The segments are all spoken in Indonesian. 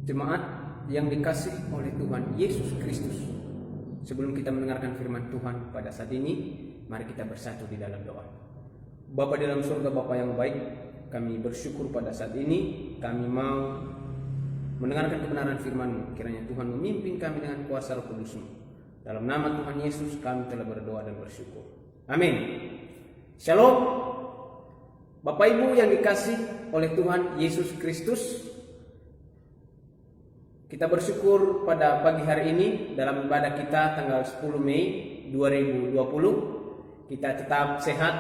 Jemaat yang dikasih oleh Tuhan Yesus Kristus, sebelum kita mendengarkan firman Tuhan pada saat ini, mari kita bersatu di dalam doa. Bapa di dalam surga, Bapa yang baik, kami bersyukur pada saat ini kami mau mendengarkan kebenaran firman-Mu. Kiranya Tuhan memimpin kami dengan kuasa Roh Kudus-Mu. Dalam nama Tuhan Yesus kami telah berdoa dan bersyukur. Amin. Shalom. Bapak Ibu yang dikasih oleh Tuhan Yesus Kristus, kita bersyukur pada pagi hari ini dalam ibadah kita tanggal 10 Mei 2020 kita tetap sehat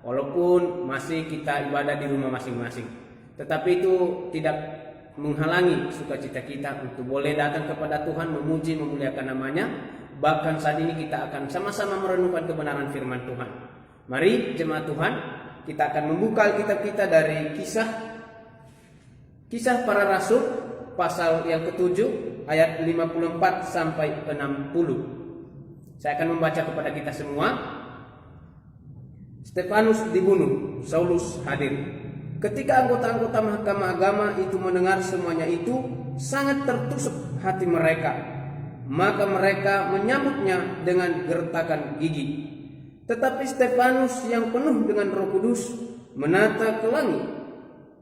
walaupun masih kita ibadah di rumah masing-masing. Tetapi itu tidak menghalangi sukacita kita untuk boleh datang kepada Tuhan, memuji, memuliakan namanya. Bahkan saat ini kita akan sama-sama merenungkan kebenaran firman Tuhan. Mari jemaat Tuhan, kita akan membuka Alkitab kita dari Kisah Para Rasul pasal yang ke-7 ayat 54 sampai 60. Saya akan membaca kepada kita semua. Stefanus dibunuh, Saulus hadir. Ketika anggota-anggota mahkamah agama itu mendengar semuanya itu, sangat tertusuk hati mereka. Maka mereka menyambutnya dengan gertakan gigi. Tetapi Stefanus yang penuh dengan Roh Kudus menata ke langit,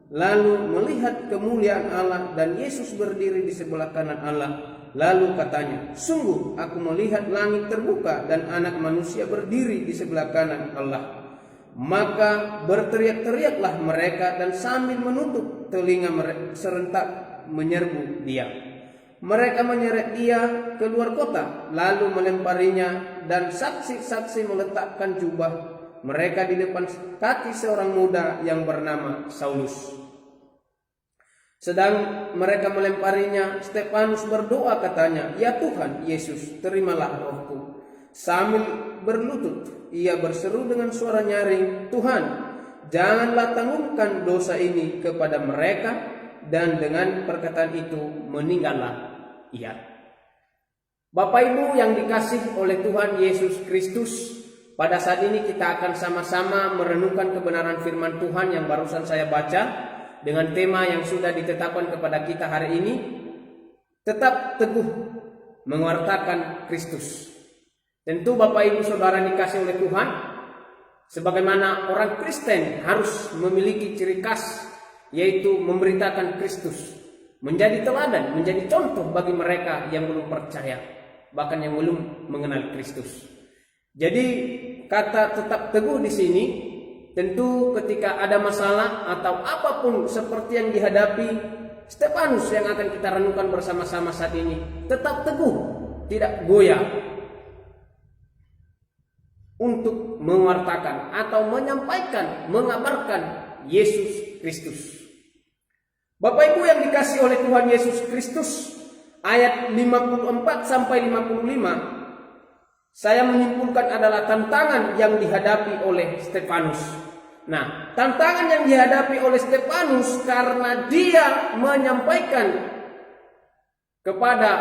lalu melihat kemuliaan Allah dan Yesus berdiri di sebelah kanan Allah. Lalu katanya, sungguh aku melihat langit terbuka dan anak manusia berdiri di sebelah kanan Allah. Maka berteriak-teriaklah mereka dan sambil menutup telinga mereka serentak menyerbu dia. Mereka menyeret dia keluar kota, lalu melemparinya, dan saksi-saksi meletakkan jubah mereka di depan kaki seorang muda yang bernama Saulus. Sedang mereka melemparinya, Stefanus berdoa katanya, ya Tuhan Yesus, terimalah rohku. Sambil berlutut, ia berseru dengan suara nyaring, Tuhan, janganlah tanggungkan dosa ini kepada mereka. Dan dengan perkataan itu meninggallah ia. Bapak Ibu yang dikasih oleh Tuhan Yesus Kristus, pada saat ini kita akan sama-sama merenungkan kebenaran firman Tuhan yang barusan saya baca dengan tema yang sudah ditetapkan kepada kita hari ini. Tetap teguh mewartakan Kristus. Tentu Bapak Ibu Saudara dikasih oleh Tuhan, sebagaimana orang Kristen harus memiliki ciri khas, yaitu memberitakan Kristus, menjadi teladan, menjadi contoh bagi mereka yang belum percaya, bahkan yang belum mengenal Kristus. Jadi kata tetap teguh di sini, tentu ketika ada masalah atau apapun seperti yang dihadapi Stefanus yang akan kita renungkan bersama-sama saat ini, tetap teguh, tidak goyah untuk mewartakan atau menyampaikan, mengabarkan Yesus Kristus. Bapak Ibu yang dikasih oleh Tuhan Yesus Kristus, ayat 54 sampai 55 saya menyimpulkan adalah tantangan yang dihadapi oleh Stefanus. Nah, tantangan yang dihadapi oleh Stefanus karena dia menyampaikan kepada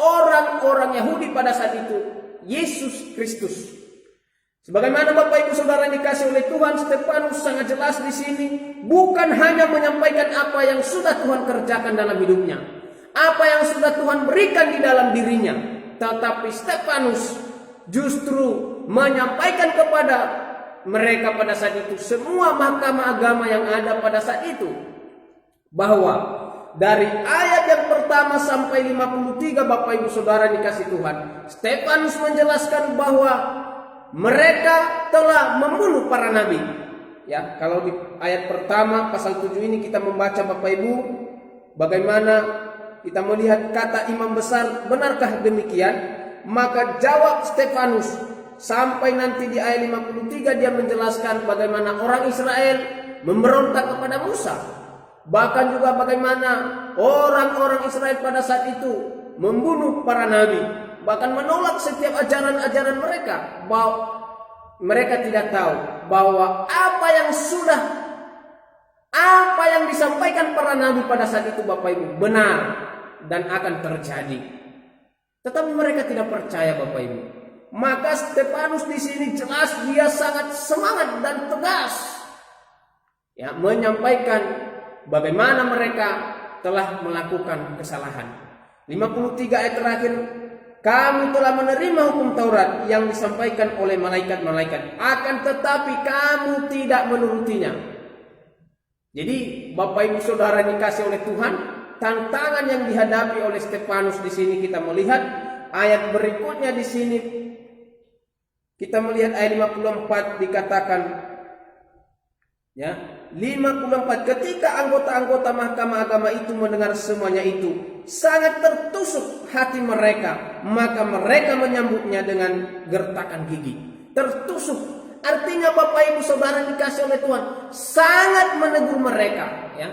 orang-orang Yahudi pada saat itu Yesus Kristus. Sebagaimana Bapak Ibu Saudara dikasih oleh Tuhan, Stefanus sangat jelas di sini bukan hanya menyampaikan apa yang sudah Tuhan kerjakan dalam hidupnya, apa yang sudah Tuhan berikan di dalam dirinya, tetapi Stefanus justru menyampaikan kepada mereka pada saat itu, semua mahkamah agama yang ada pada saat itu, bahwa dari ayat yang pertama sampai 53 Bapak Ibu Saudara dikasih Tuhan, Stefanus menjelaskan bahwa mereka telah membunuh para nabi. Ya, kalau di ayat pertama pasal 7 ini kita membaca Bapak Ibu, bagaimana kita melihat kata imam besar, benarkah demikian? Maka jawab Stefanus, sampai nanti di ayat 53 dia menjelaskan bagaimana orang Israel memberontak kepada Musa. Bahkan juga bagaimana orang-orang Israel pada saat itu membunuh para nabi, bahkan menolak setiap ajaran-ajaran mereka, bahwa mereka tidak tahu bahwa apa yang disampaikan para nabi pada saat itu Bapak Ibu benar dan akan terjadi. Tetapi mereka tidak percaya Bapak Ibu. Maka Stefanus di sini jelas dia sangat semangat dan tegas, ya, menyampaikan bagaimana mereka telah melakukan kesalahan. 53 ayat terakhir, kamu telah menerima hukum Taurat yang disampaikan oleh malaikat-malaikat, akan tetapi kamu tidak menurutinya. Jadi Bapak Ibu Saudara yang dikasih oleh Tuhan, tantangan yang dihadapi oleh Stefanus di sini kita melihat ayat berikutnya. Di sini kita melihat ayat 54 dikatakan, ya, 54, ketika anggota-anggota mahkamah agama itu mendengar semuanya itu, sangat tertusuk hati mereka, maka mereka menyambutnya dengan gertakan gigi. Tertusuk artinya Bapak Ibu Saudara dikasih oleh Tuhan, sangat menegur mereka, ya.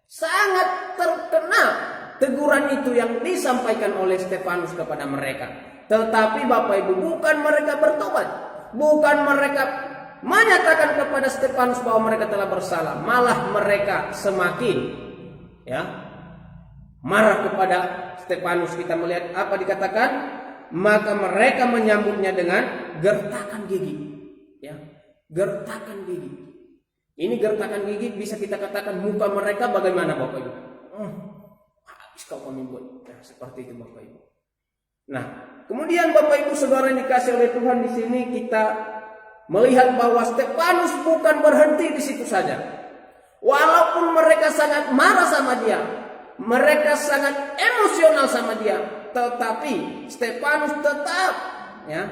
Sangat terkena teguran itu yang disampaikan oleh Stefanus kepada mereka. Tetapi Bapak Ibu, bukan mereka bertobat, bukan mereka menyatakan kepada Stefanus bahwa mereka telah bersalah, malah mereka semakin, ya, marah kepada Stefanus. Kita melihat apa dikatakan, maka mereka menyambutnya dengan gertakan gigi, ya, gertakan gigi. Ini gertakan gigi bisa kita katakan muka mereka bagaimana Bapak Ibu? Habis kau kami buat, nah, seperti itu Bapak Ibu. Nah, kemudian Bapak Ibu Saudara yang dikasih oleh Tuhan, di sini kita melihat bahwa Stefanus bukan berhenti di situ saja. Walaupun mereka sangat marah sama dia, mereka sangat emosional sama dia, tetapi Stefanus tetap, ya,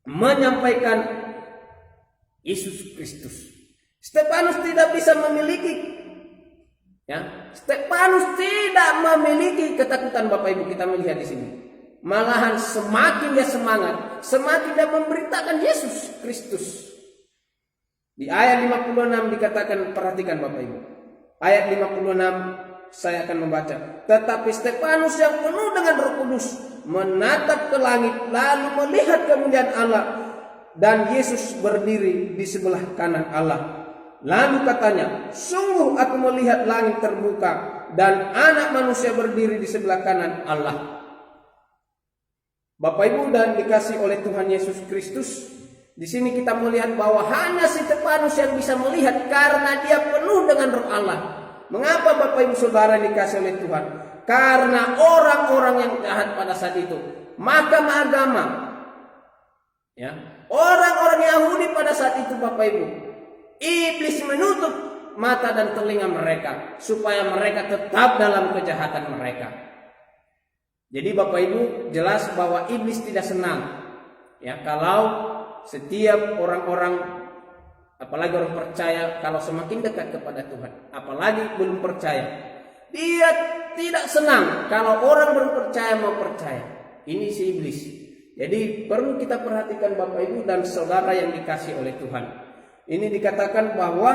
menyampaikan Yesus Kristus. Stefanus tidak bisa memiliki, ya, Stefanus tidak memiliki ketakutan Bapak Ibu. Kita melihat di sini, malahan semakin dia semangat, semakin dia memberitakan Yesus Kristus. Di ayat 56 dikatakan, perhatikan Bapak Ibu. Ayat 56 saya akan membaca. Tetapi Stefanus yang penuh dengan Roh Kudus menatap ke langit, lalu melihat kemuliaan Allah dan Yesus berdiri di sebelah kanan Allah. Lalu katanya, sungguh aku melihat langit terbuka dan Anak Manusia berdiri di sebelah kanan Allah. Bapak Ibu dan dikasih oleh Tuhan Yesus Kristus, di sini kita melihat bahwa hanya Stefanus yang bisa melihat karena dia penuh dengan Roh Allah. Mengapa Bapak Ibu Saudara dikasih oleh Tuhan? Karena orang-orang yang jahat pada saat itu, mahkamah agama, ya, orang-orang Yahudi pada saat itu Bapak Ibu, iblis menutup mata dan telinga mereka supaya mereka tetap dalam kejahatan mereka. Jadi Bapak Ibu, jelas bahwa iblis tidak senang, ya, kalau setiap orang-orang, apalagi orang percaya, kalau semakin dekat kepada Tuhan, apalagi belum percaya, dia tidak senang kalau orang belum percaya mau percaya. Ini si iblis. Jadi perlu kita perhatikan Bapak Ibu dan Saudara yang dikasih oleh Tuhan. Ini dikatakan bahwa,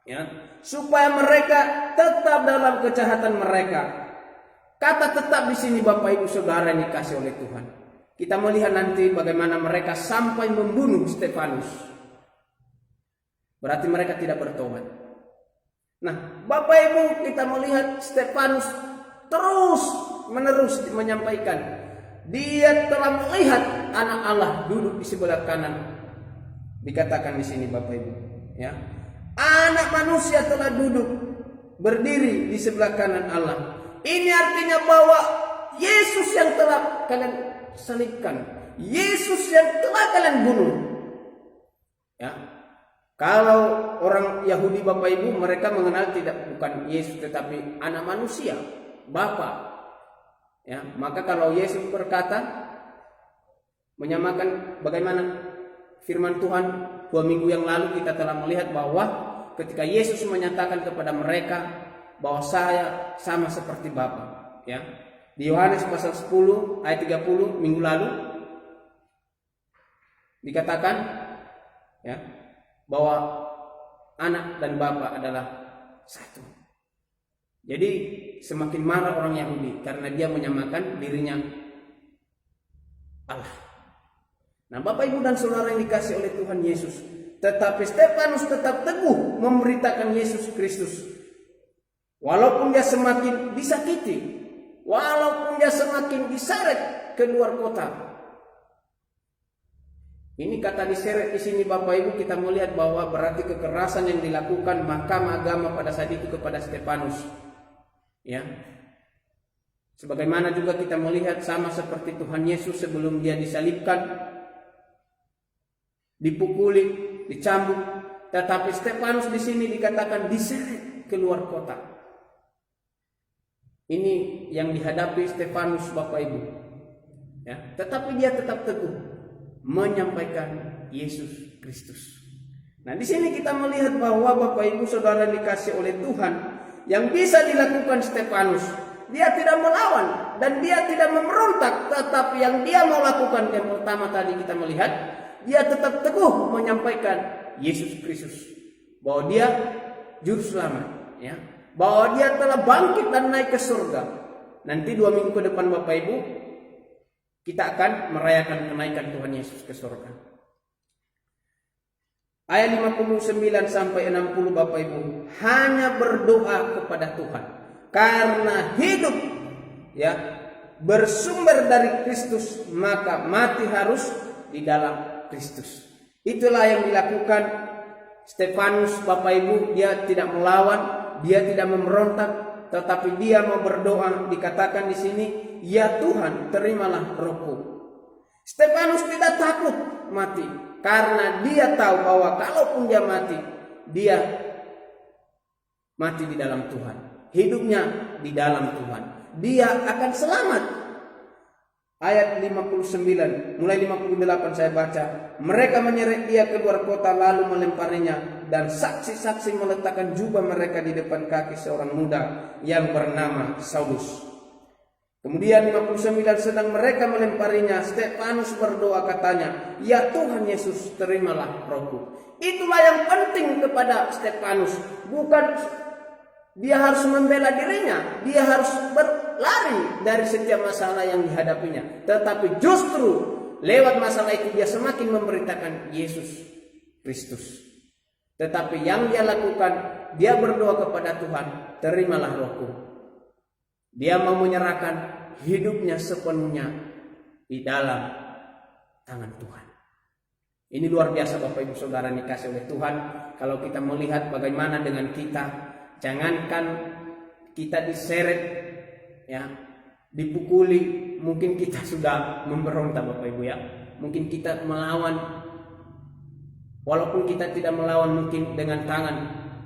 ya, supaya mereka tetap dalam kejahatan mereka. Kata tetap di sini Bapak Ibu Saudara yang dikasih oleh Tuhan. Kita melihat nanti bagaimana mereka sampai membunuh Stefanus. Berarti mereka tidak bertobat. Nah, Bapak Ibu, kita melihat Stefanus terus menerus menyampaikan, dia telah melihat Anak Allah duduk di sebelah kanan. Dikatakan di sini Bapak Ibu, ya, Anak Manusia telah duduk berdiri di sebelah kanan Allah. Ini artinya bahwa Yesus yang telah kalian salibkan, Yesus yang telah kalian bunuh, ya. Kalau orang Yahudi Bapak Ibu, mereka mengenal bukan Yesus tetapi Anak Manusia, Bapa, ya. Maka kalau Yesus berkata, menyamakan bagaimana firman Tuhan 2 minggu yang lalu kita telah melihat bahwa ketika Yesus menyatakan kepada mereka bahwa saya sama seperti Bapa, ya. Di Yohanes pasal 10 ayat 30 minggu lalu dikatakan, ya, bahwa Anak dan Bapa adalah satu. Jadi semakin marah orang Yahudi karena dia menyamakan dirinya Allah. Nah, Bapak Ibu dan Saudara yang dikasih oleh Tuhan Yesus, tetapi Stefanus tetap teguh memberitakan Yesus Kristus. Walaupun dia semakin disakiti, walaupun dia semakin diseret ke luar kota, Ini kata diseret di sini Bapak Ibu, kita melihat bahwa berarti kekerasan yang dilakukan mahkamah agama pada saat itu kepada Stefanus. Ya. Sebagaimana juga kita melihat sama seperti Tuhan Yesus sebelum dia disalibkan, dipukuli, dicambuk, tetapi Stefanus di sini dikatakan diseret keluar kota. Ini yang dihadapi Stefanus Bapak Ibu. Ya, tetapi dia tetap teguh menyampaikan Yesus Kristus. Nah, di sini kita melihat bahwa Bapak Ibu Saudara dikasih oleh Tuhan yang bisa dilakukan Stefanus. Dia tidak melawan dan dia tidak memberontak, tetapi yang dia mau lakukan yang pertama tadi kita melihat, dia tetap teguh menyampaikan Yesus Kristus, bahwa dia juru selamat, ya, bahwa dia telah bangkit dan naik ke surga. Nanti 2 minggu ke depan Bapak Ibu kita akan merayakan kenaikan Tuhan Yesus ke surga. Ayat 59 sampai 60 Bapak Ibu, hanya berdoa kepada Tuhan karena hidup ya bersumber dari Kristus, maka mati harus di dalam Kristus. Itulah yang dilakukan Stefanus Bapak Ibu. Dia tidak melawan, dia tidak memberontak, tetapi dia mau berdoa. Dikatakan di sini, ya Tuhan, terimalah rohku. Stefanus tidak takut mati karena dia tahu bahwa kalaupun dia mati di dalam Tuhan. Hidupnya di dalam Tuhan. Dia akan selamat. Ayat 59, mulai 58 saya baca. Mereka menyeret dia keluar kota lalu melemparinya, dan saksi-saksi meletakkan jubah mereka di depan kaki seorang muda yang bernama Saulus. Kemudian 59, sedang mereka melemparinya, Stefanus berdoa katanya, ya Tuhan Yesus, terimalah rohku. Itulah yang penting kepada Stefanus. Bukan dia harus membela dirinya, dia harus berlari dari setiap masalah yang dihadapinya. Tetapi justru lewat masalah itu dia semakin memberitakan Yesus Kristus. Tetapi yang dia lakukan, dia berdoa kepada Tuhan, terimalah rohku. Dia mau menyerahkan hidupnya sepenuhnya di dalam tangan Tuhan. Ini luar biasa Bapak Ibu Saudara dikasih oleh Tuhan. Kalau kita melihat bagaimana dengan kita, jangankan kita diseret, ya, dipukuli, mungkin kita sudah memberontak Bapak Ibu ya. Mungkin kita melawan, walaupun kita tidak melawan mungkin dengan tangan,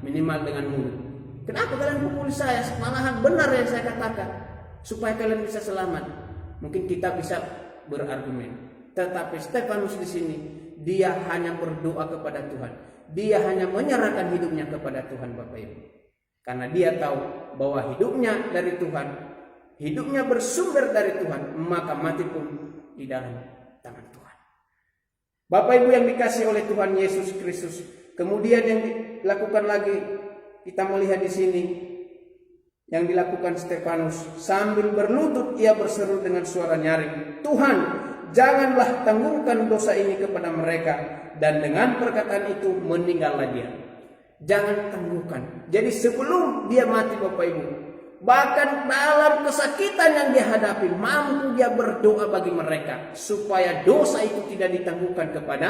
minimal dengan mulut. Kenapa kalian pukuli saya? Malahan benar yang saya katakan, supaya kalian bisa selamat. Mungkin kita bisa berargumen. Tetapi Stefanus di sini, dia hanya berdoa kepada Tuhan. Dia hanya menyerahkan hidupnya kepada Tuhan Bapak Ibu. Karena dia tahu bahwa hidupnya dari Tuhan, hidupnya bersumber dari Tuhan, maka mati pun di dalam tangan Tuhan. Bapak Ibu yang dikasih oleh Tuhan Yesus Kristus. Kemudian yang dilakukan lagi, kita melihat di sini yang dilakukan Stefanus, sambil berlutut ia berseru dengan suara nyaring, Tuhan, janganlah tanggungkan dosa ini kepada mereka. Dan dengan perkataan itu meninggallah dia. Jangan tangguhkan. Jadi sebelum dia mati Bapak Ibu, bahkan dalam kesakitan yang dia hadapi, mampu dia berdoa bagi mereka supaya dosa itu tidak ditangguhkan kepada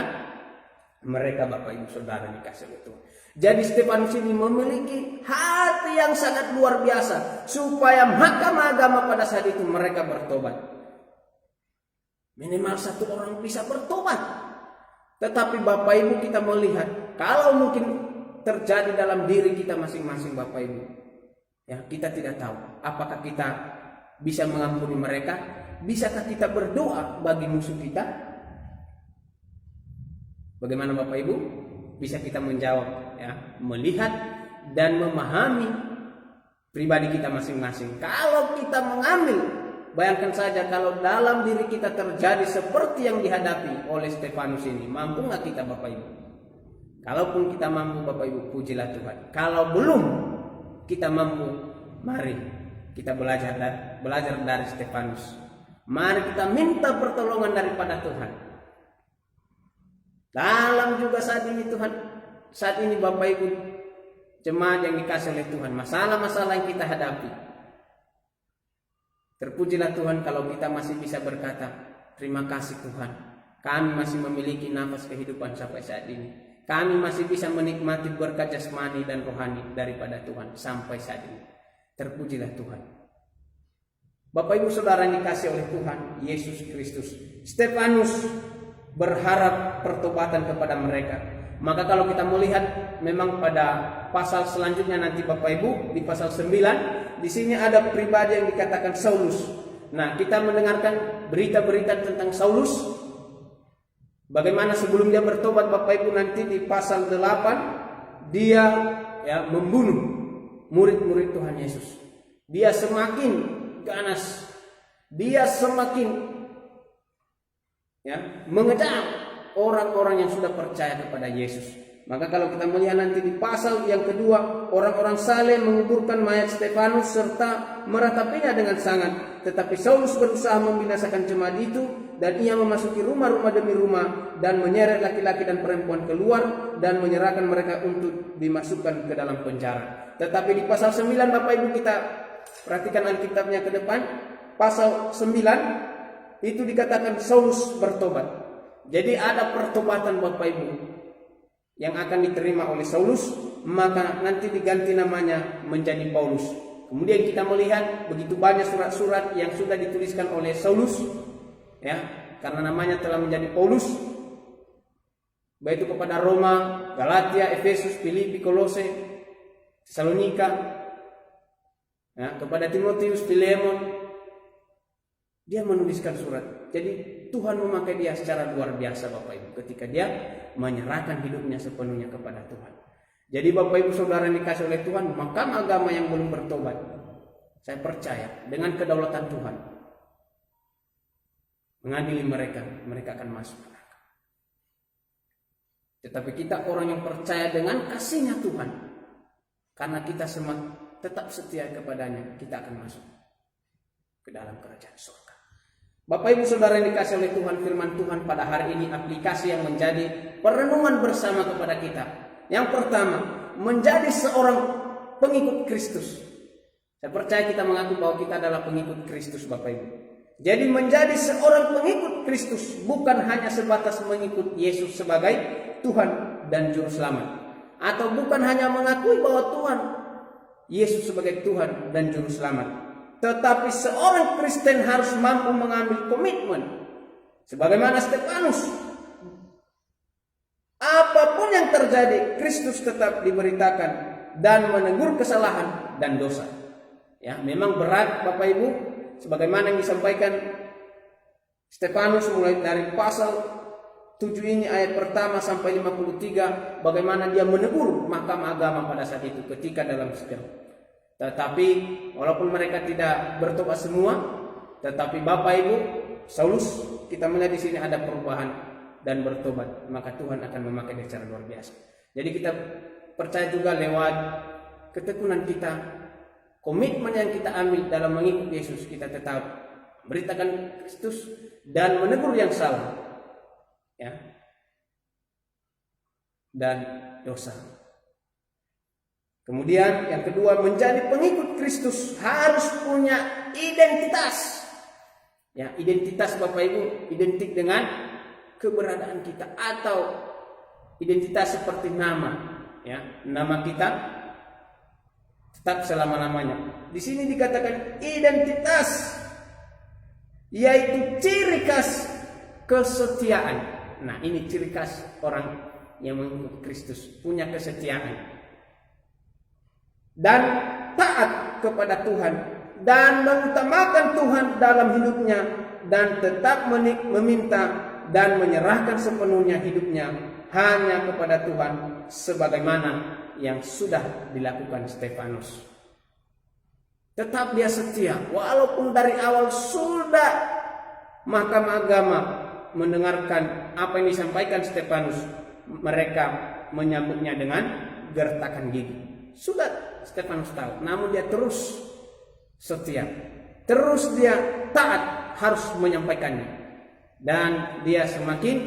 mereka Bapak Ibu Saudara dikasih oleh Tuhan. Jadi Stefanus ini memiliki hati yang sangat luar biasa supaya mahkamah agama pada saat itu mereka bertobat. Minimal satu orang bisa bertobat. Tetapi Bapak Ibu kita melihat, kalau mungkin terjadi dalam diri kita masing-masing Bapak Ibu, ya, kita tidak tahu apakah kita bisa mengampuni mereka. Bisakah kita berdoa bagi musuh kita? Bagaimana Bapak Ibu? Bisa kita menjawab, ya, melihat dan memahami pribadi kita masing-masing. Kalau kita mengambil, bayangkan saja kalau dalam diri kita terjadi seperti yang dihadapi oleh Stefanus ini, mampu nggak kita Bapak Ibu? Kalaupun kita mampu Bapak Ibu, pujilah Tuhan. Kalau belum kita mampu, mari kita belajar dari Stefanus. Mari kita minta pertolongan daripada Tuhan. Dalam juga saat ini Bapak Ibu jemaat yang dikasih oleh Tuhan, masalah-masalah yang kita hadapi, terpujilah Tuhan kalau kita masih bisa berkata, terima kasih Tuhan, kami masih memiliki nafas kehidupan sampai saat ini. Kami masih bisa menikmati berkat jasmani dan rohani daripada Tuhan sampai saat ini. Terpujilah Tuhan. Bapak Ibu Saudara yang dikasih oleh Tuhan Yesus Kristus, Stefanus berharap pertobatan kepada mereka. Maka kalau kita melihat memang pada pasal selanjutnya nanti Bapak Ibu di pasal 9, di sini ada pribadi yang dikatakan Saulus. Nah, kita mendengarkan berita-berita tentang Saulus. Bagaimana sebelum dia bertobat Bapak Ibu, nanti di pasal 8 dia membunuh murid-murid Tuhan Yesus. Dia semakin ganas. Dia semakin mengejar orang-orang yang sudah percaya kepada Yesus. Maka kalau kita melihat nanti di pasal yang kedua, orang-orang saleh menguburkan mayat Stefanus serta meratapinya dengan sangat. Tetapi Saulus berusaha membinasakan jemaat itu, dan ia memasuki rumah-rumah demi rumah dan menyeret laki-laki dan perempuan keluar dan menyerahkan mereka untuk dimasukkan ke dalam penjara. Tetapi di pasal 9 Bapak Ibu, kita perhatikan Alkitabnya ke depan. Pasal 9 itu dikatakan Saulus bertobat. Jadi ada pertobatan Bapak Ibu yang akan diterima oleh Saulus, maka nanti diganti namanya menjadi Paulus. Kemudian kita melihat begitu banyak surat-surat yang sudah dituliskan oleh Saulus, karena namanya telah menjadi Paulus, baik itu kepada Roma, Galatia, Efesus, Filipi, Kolose, Tesalonika, kepada Timotius, Filemon. Dia menuliskan surat. Jadi Tuhan memakai dia secara luar biasa Bapak Ibu ketika dia menyerahkan hidupnya sepenuhnya kepada Tuhan. Jadi Bapak Ibu Saudara yang dikasih oleh Tuhan, makam agama yang belum bertobat, saya percaya dengan kedaulatan Tuhan mengadili mereka akan masuk neraka. Tetapi kita orang yang percaya dengan kasihnya Tuhan, karena kita tetap setia kepadanya, kita akan masuk ke dalam kerajaan surga. Bapak Ibu Saudara yang dikasih oleh Tuhan, firman Tuhan pada hari ini aplikasi yang menjadi perenungan bersama kepada kita. Yang pertama, menjadi seorang pengikut Kristus. Saya percaya kita mengaku bahwa kita adalah pengikut Kristus Bapak Ibu. Jadi menjadi seorang pengikut Kristus bukan hanya sebatas mengikut Yesus sebagai Tuhan dan Juru Selamat. Atau bukan hanya mengakui bahwa Tuhan Yesus sebagai Tuhan dan Juru Selamat. Tetapi seorang Kristen harus mampu mengambil komitmen. Sebagaimana Stefanus. Apapun yang terjadi, Kristus tetap diberitakan dan menegur kesalahan dan dosa. Memang berat Bapak Ibu. Sebagaimana yang disampaikan Stefanus mulai dari pasal 7 ini ayat pertama sampai 53. Bagaimana dia menegur mahkamah agama pada saat itu ketika dalam sidang. Tetapi walaupun mereka tidak bertobat semua, tetapi Bapak Ibu, Saulus kita melihat di sini ada perubahan dan bertobat, maka Tuhan akan memakai dia secara luar biasa. Jadi kita percaya juga lewat ketekunan kita, komitmen yang kita ambil dalam mengikuti Yesus, kita tetap memberitakan Kristus dan menegur yang salah, dan dosa. Kemudian yang kedua, menjadi pengikut Kristus harus punya identitas. Identitas Bapak Ibu identik dengan keberadaan kita atau identitas seperti nama. Nama kita tetap selama-lamanya. Di sini dikatakan identitas, yaitu ciri khas kesetiaan. Nah, ini ciri khas orang yang mengikut Kristus, punya kesetiaan. Dan taat kepada Tuhan dan mengutamakan Tuhan dalam hidupnya dan tetap meminta dan menyerahkan sepenuhnya hidupnya hanya kepada Tuhan sebagaimana yang sudah dilakukan Stefanus. Tetap dia setia walaupun dari awal sudah mahkamah agama mendengarkan apa yang disampaikan Stefanus, mereka menyambutnya dengan gertakan gigi. Sudah Stefanus tahu, namun dia terus setia, terus dia taat, harus menyampaikannya. Dan dia semakin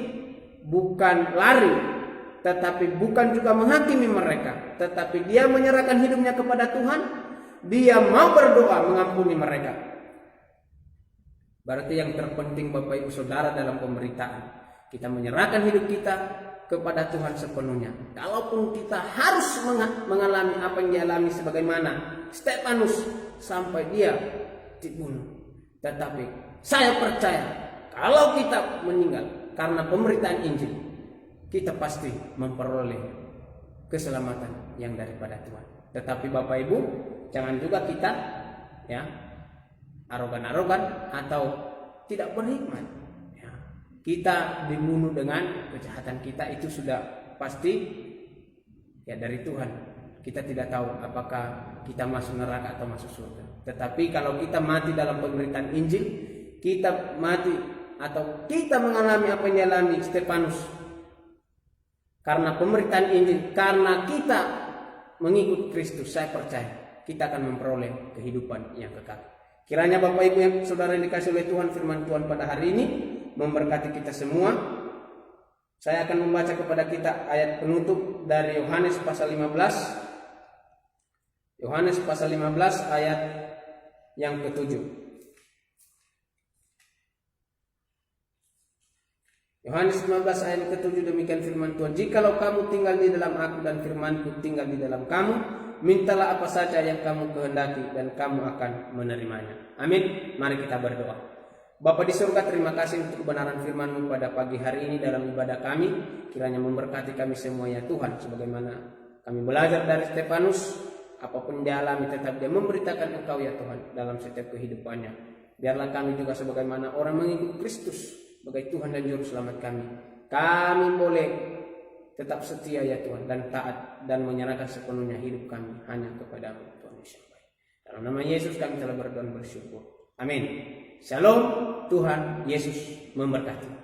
bukan lari, tetapi bukan juga menghakimi mereka, tetapi dia menyerahkan hidupnya kepada Tuhan. Dia mau berdoa mengampuni mereka. Berarti yang terpenting Bapak Ibu Saudara dalam pemberitaan, kita menyerahkan hidup kita kepada Tuhan sepenuhnya. Kalaupun kita harus mengalami apa yang dialami sebagaimana Stefanus sampai dia dibunuh, tetapi saya percaya kalau kita meninggal karena pemberitaan Injil, kita pasti memperoleh keselamatan yang daripada Tuhan. Tetapi Bapak Ibu, jangan juga kita arogan-arogan atau tidak berhikmat. Kita dibunuh dengan kejahatan kita, itu sudah pasti dari Tuhan. Kita tidak tahu apakah kita masuk neraka atau masuk surga. Tetapi kalau kita mati dalam pemberitaan Injil, kita mati atau kita mengalami apa yang dialami Stefanus karena pemberitaan Injil, karena kita mengikut Kristus, saya percaya kita akan memperoleh kehidupan yang kekal. Kiranya Bapak Ibu yang saudara yang dikasih oleh Tuhan, firman Tuhan pada hari ini memberkati kita semua. Saya akan membaca kepada kita ayat penutup dari Yohanes pasal 15. Yohanes pasal 15 ayat yang ke-7. Yohanes 15 ayat ke-7, demikian firman Tuhan. Jikalau kamu tinggal di dalam aku dan firmanku tinggal di dalam kamu, mintalah apa saja yang kamu kehendaki dan kamu akan menerimanya. Amin. Mari kita berdoa. Bapa di surga, terima kasih untuk kebenaran firman-Mu pada pagi hari ini dalam ibadah kami. Kiranya memberkati kami semuanya Tuhan. Sebagaimana kami belajar dari Stefanus, apapun dia alami tetap dia memberitakan Engkau ya Tuhan dalam setiap kehidupannya. Biarlah kami juga sebagaimana orang mengikut Kristus sebagai Tuhan dan Juru Selamat kami. Kami boleh tetap setia ya Tuhan dan taat dan menyerahkan sepenuhnya hidup kami hanya kepada-Mu Tuhan Yesus. Dalam nama Yesus kami telah berdoa dan bersyukur. Amin. Shalom. Tuhan Yesus memberkati.